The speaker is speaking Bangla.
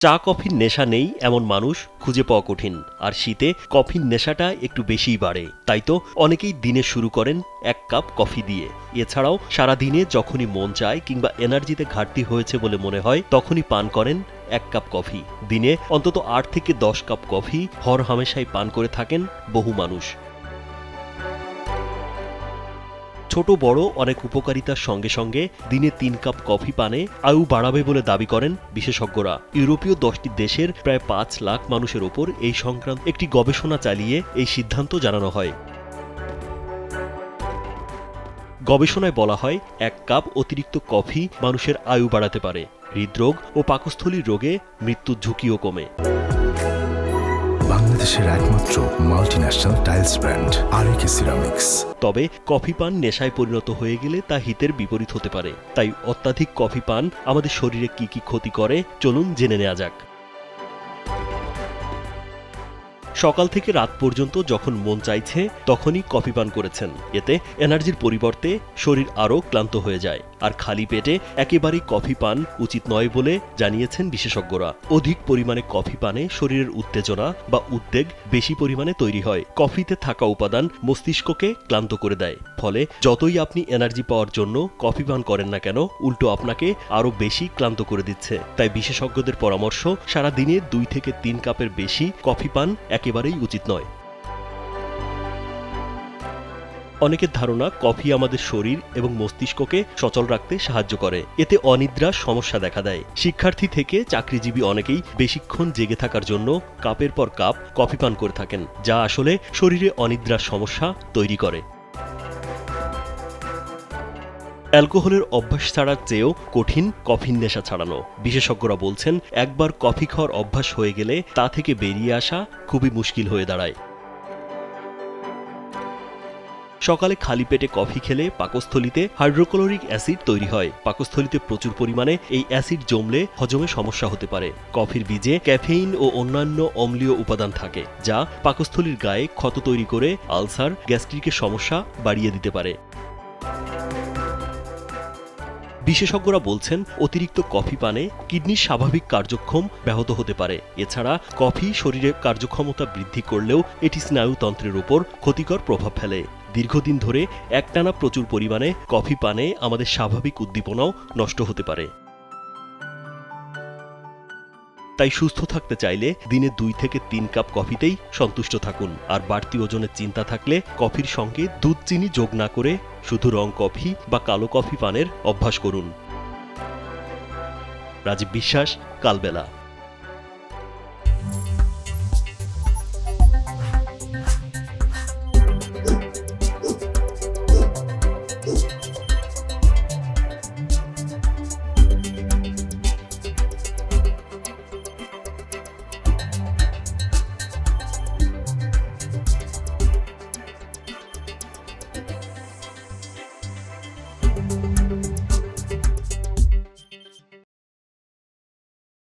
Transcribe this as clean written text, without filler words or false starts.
চা কফির নেশা নেই এমন মানুষ খুঁজে পাওয়া কঠিন, আর শীতে কফির নেশাটা একটু বেশিই বাড়ে। তাই তো অনেকেই দিনে শুরু করেন এক কাপ কফি দিয়ে। এছাড়াও সারাদিনে যখনই মন চায় কিংবা এনার্জিতে ঘাটতি হয়েছে বলে মনে হয় তখনই পান করেন এক কাপ কফি। দিনে অন্তত ৮ থেকে ১০ কাপ কফি হরহামেশাই পান করে থাকেন বহু মানুষ। ছোট বড় অনেক উপকারিতার সঙ্গে সঙ্গে দিনে ৩ কাপ কফি পানে আয়ু বাড়াবে বলে দাবি করেন বিশেষজ্ঞরা। ইউরোপীয় ১০টি দেশের প্রায় ৫ লাখ মানুষের ওপর এই সংক্রান্ত একটি গবেষণা চালিয়ে এই সিদ্ধান্ত জানানো হয়। গবেষণায় বলা হয়, ১ কাপ অতিরিক্ত কফি মানুষের আয়ু বাড়াতে পারে, হৃদরোগ ও পাকস্থলীর রোগে মৃত্যুর ঝুঁকিও কমে। বাংলাদেশের একমাত্র মাল্টিন্যাশনাল টাইলস ব্র্যান্ড আরএকে সিরামিক্স। তবে কফি পান নেশায় পরিণত হয়ে গেলে তা হিতের বিপরীত হতে পারে। তাই অত্যাধিক কফি পান আমাদের শরীরে কি কি ক্ষতি করে চলুন জেনে নেওয়া যাক। সকাল থেকে রাত পর্যন্ত যখন মন চাইছে তখনই কফি পান করেছেন, এতে এনার্জির পরিবর্তে শরীর আরও ক্লান্ত হয়ে যায়। আর খালি পেটে একেবারেই কফি পান উচিত নয় বলে জানিয়েছেন বিশেষজ্ঞরা। অধিক পরিমাণে কফি পানে শরীরের উত্তেজনা বা উদ্বেগ বেশি পরিমাণে তৈরি হয়। কফিতে থাকা উপাদান মস্তিষ্ককে ক্লান্ত করে দেয়, ফলে যতই আপনি এনার্জি পাওয়ার জন্য কফি পান করেন না কেন, উল্টো আপনাকে আরও বেশি ক্লান্ত করে দিচ্ছে। তাই বিশেষজ্ঞদের পরামর্শ, সারা দিনে ২ থেকে ৩ কাপের বেশি কফি পান একেবারেই উচিত নয়। অনেকের ধারণা কফি আমাদের শরীর এবং মস্তিষ্ককে সচল রাখতে সাহায্য করে, এতে অনিদ্রার সমস্যা দেখা দেয়। শিক্ষার্থী থেকে চাকরিজীবী অনেকেই বেশিক্ষণ জেগে থাকার জন্য কাপের পর কাপ কফি পান করে থাকেন, যা আসলে শরীরে অনিদ্রার সমস্যা তৈরি করে। অ্যালকোহলের অভ্যাস ছাড়ার চেয়েও কঠিন কফির নেশা ছাড়ানো। বিশেষজ্ঞরা বলছেন, একবার কফি খাওয়ার অভ্যাস হয়ে গেলে তা থেকে বেরিয়ে আসা খুবই মুশকিল হয়ে দাঁড়ায়। সকালে খালি পেটে কফি খেলে পাকস্থলীতে হাইড্রোক্লোরিক অ্যাসিড তৈরি হয়। পাকস্থলীতে প্রচুর পরিমাণে এই অ্যাসিড জমলে হজমে সমস্যা হতে পারে। কফির বীজে ক্যাফেইন ও অন্যান্য অম্লীয় উপাদান থাকে, যা পাকস্থলীর গায়ে ক্ষত তৈরি করে আলসার, গ্যাস্ট্রিকের সমস্যা বাড়িয়ে দিতে পারে। বিশেষজ্ঞরা বলছেন, অতিরিক্ত কফি পানে কিডনির স্বাভাবিক কার্যক্ষম ব্যাহত হতে পারে। এছাড়া কফি শরীরের কার্যক্ষমতা বৃদ্ধি করলেও এটি স্নায়ুতন্ত্রের উপর ক্ষতিকর প্রভাব ফেলে। দীর্ঘদিন ধরে একটানা প্রচুর পরিমাণে কফি পানে আমাদের স্বাভাবিক উদ্দীপনাও নষ্ট হতে পারে। তাই সুস্থ থাকতে চাইলে দিনে ২ থেকে ৩ কাপ কফিতেই সন্তুষ্ট থাকুন। আর বাড়তি ওজনের চিন্তা থাকলে কফির সঙ্গে দুধ চিনি যোগ না করে শুধু রং কফি বা কালো কফি পানের অভ্যাস করুন। রাজীব বিশ্বাস, কালবেলা।